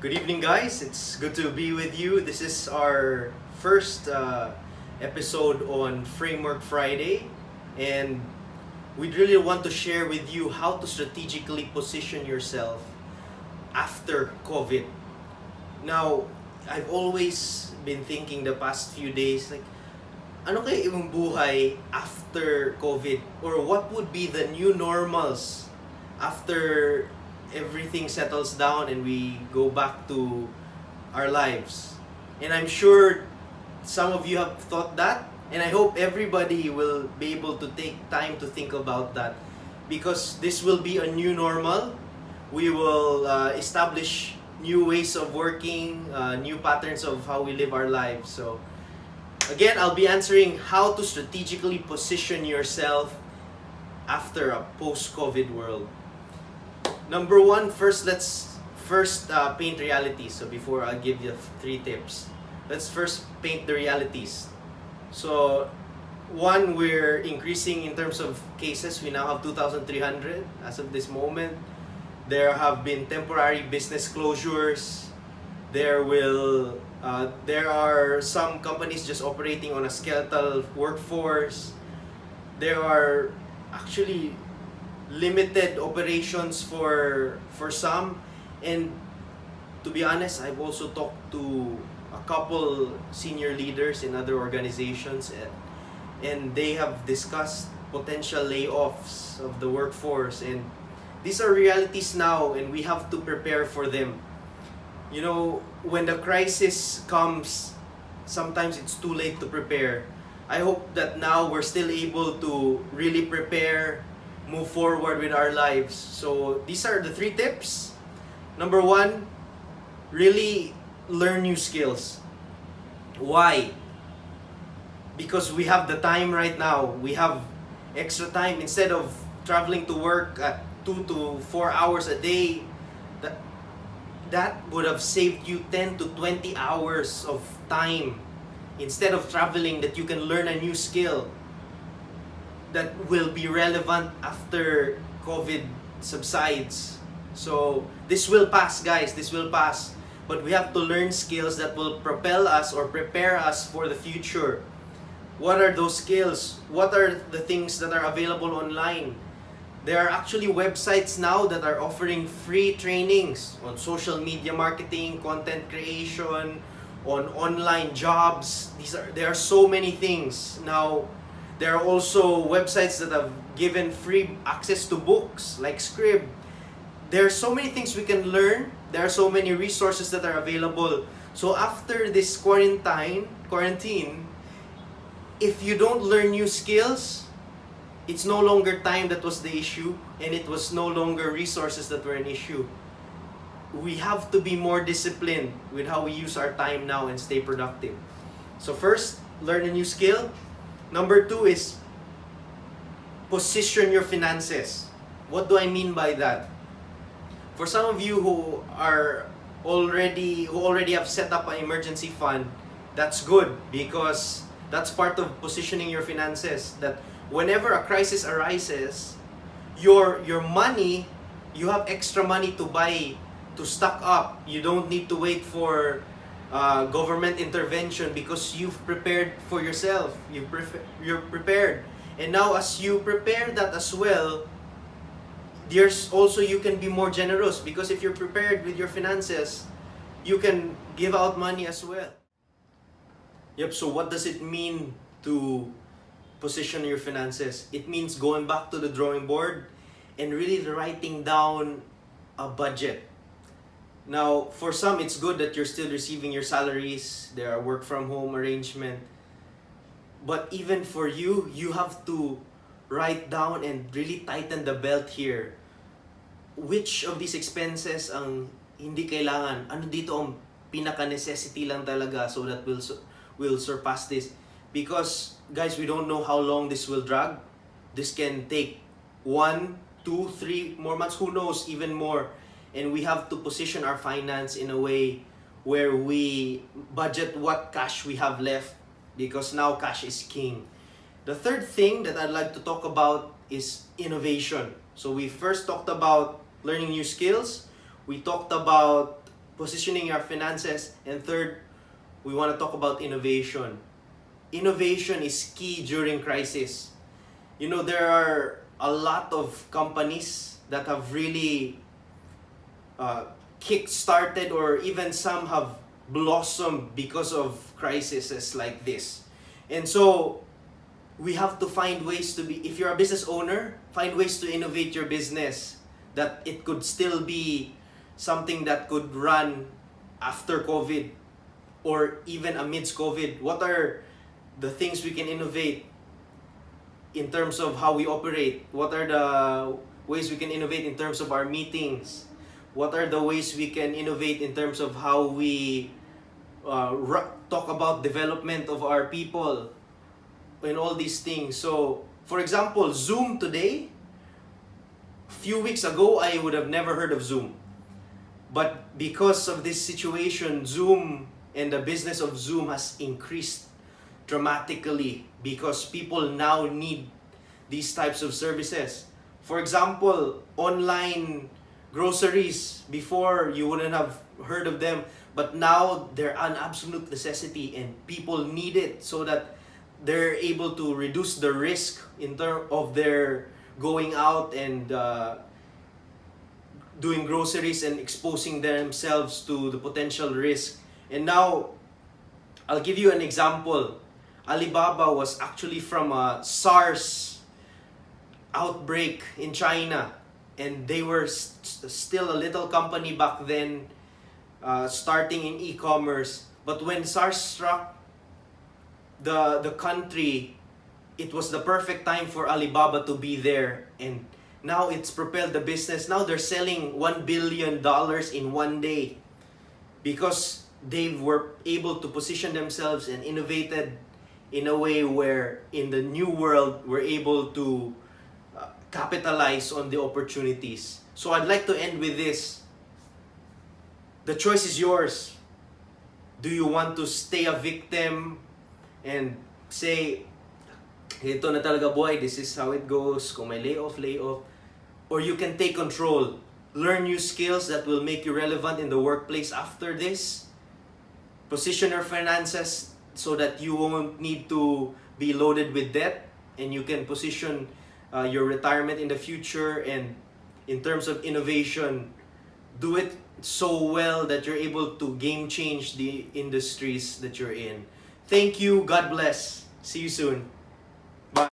Good evening, guys. It's good to be with you. This is our first episode on Framework Friday, and we'd really want to share with you how to strategically position yourself after COVID. Now, I've always been thinking the past few days, like, ano kaya yung buhay after COVID? Or what would be the new normals after everything settles down and we go back to our lives? And I'm sure some of you have thought that, and I hope everybody will be able to take time to think about that, because this will be a new normal. We will establish new ways of working, new patterns of how we live our lives. So again, I'll be answering how to strategically position yourself after a post-COVID world. Number one, let's paint reality. So before I give you 3 tips, let's first paint the realities. So one, we're increasing in terms of cases. We now have 2,300 as of this moment. There have been temporary business closures. There are some companies just operating on a skeletal workforce. There are actually limited operations for some, and to be honest, I've also talked to a couple senior leaders in other organizations, and they have discussed potential layoffs of the workforce, and these are realities now, and we have to prepare for them. You know, when the crisis comes, sometimes it's too late to prepare. I hope that now we're still able to really prepare, move forward with our lives. So these are the 3 tips. Number 1, really learn new skills. Why? Because we have the time right now. We have extra time. Instead of traveling to work at 2 to 4 hours a day, that would have saved you 10 to 20 hours of time. Instead of traveling, that you can learn a new skill that will be relevant after COVID subsides. So this will pass, guys. This will pass. But we have to learn skills that will propel us or prepare us for the future. What are those skills? What are the things that are available online? There are actually websites now that are offering free trainings on social media marketing, content creation, on online jobs. There are so many things. Now, there are also websites that have given free access to books like Scrib. There are so many things we can learn. There are so many resources that are available. So after this quarantine, if you don't learn new skills, it's no longer time that was the issue, and it was no longer resources that were an issue. We have to be more disciplined with how we use our time now and stay productive. So first, learn a new skill. Number 2 is position your finances. What do I mean by that? For some of you who already have set up an emergency fund, that's good, because that's part of positioning your finances. That whenever a crisis arises, your money, you have extra money to buy, to stock up. You don't need to wait for government intervention, because you've prepared for yourself. You're prepared. And now as you prepare that as well, there's also, you can be more generous, because if you're prepared with your finances, you can give out money as well. Yep, so what does it mean to position your finances? It means going back to the drawing board and really writing down a budget. Now, for some, it's good that you're still receiving your salaries. There are work from home arrangement. But even for you, you have to write down and really tighten the belt here. Which of these expenses ang hindi kailangan? Ano dito ang pinaka-necessity lang talaga, so that we'll surpass this? Because, guys, we don't know how long this will drag. This can take 1, 2, 3 more months. Who knows? Even more. And we have to position our finance in a way where we budget what cash we have left, because now cash is king. The third thing that I'd like to talk about is innovation. So we first talked about learning new skills. We talked about positioning our finances. And third, we want to talk about innovation. Innovation is key during crisis. You know, there are a lot of companies that have really kick-started, or even some have blossomed because of crises like this. And so we have to find ways to be, if you're a business owner, find ways to innovate your business, that it could still be something that could run after COVID or even amidst COVID. What are the things we can innovate in terms of how we operate? What are the ways we can innovate in terms of our meetings? What are the ways we can innovate in terms of how we talk about development of our people and all these things? So, for example, Zoom today, a few weeks ago, I would have never heard of Zoom. But because of this situation, Zoom and the business of Zoom has increased dramatically because people now need these types of services. For example, online groceries. Before, you wouldn't have heard of them, but now they're an absolute necessity and people need it so that they're able to reduce the risk in terms of their going out and doing groceries and exposing themselves to the potential risk. And now, I'll give you an example. Alibaba was actually from a SARS outbreak in China, and they were still a little company back then, starting in e-commerce. But when SARS struck the country, it was the perfect time for Alibaba to be there, and now it's propelled the business. Now they're selling $1 billion in one day because they were able to position themselves and innovated in a way where in the new world we're able to capitalize on the opportunities. So I'd like to end with this. The choice is yours. Do you want to stay a victim and say, ito na talaga buhay, this is how it goes, kung may layoff, layoff? Or you can take control, learn new skills that will make you relevant in the workplace after this, position your finances so that you won't need to be loaded with debt, and you can position your retirement in the future. And in terms of innovation, do it so well that you're able to game change the industries that you're in. Thank you. God bless. See you soon.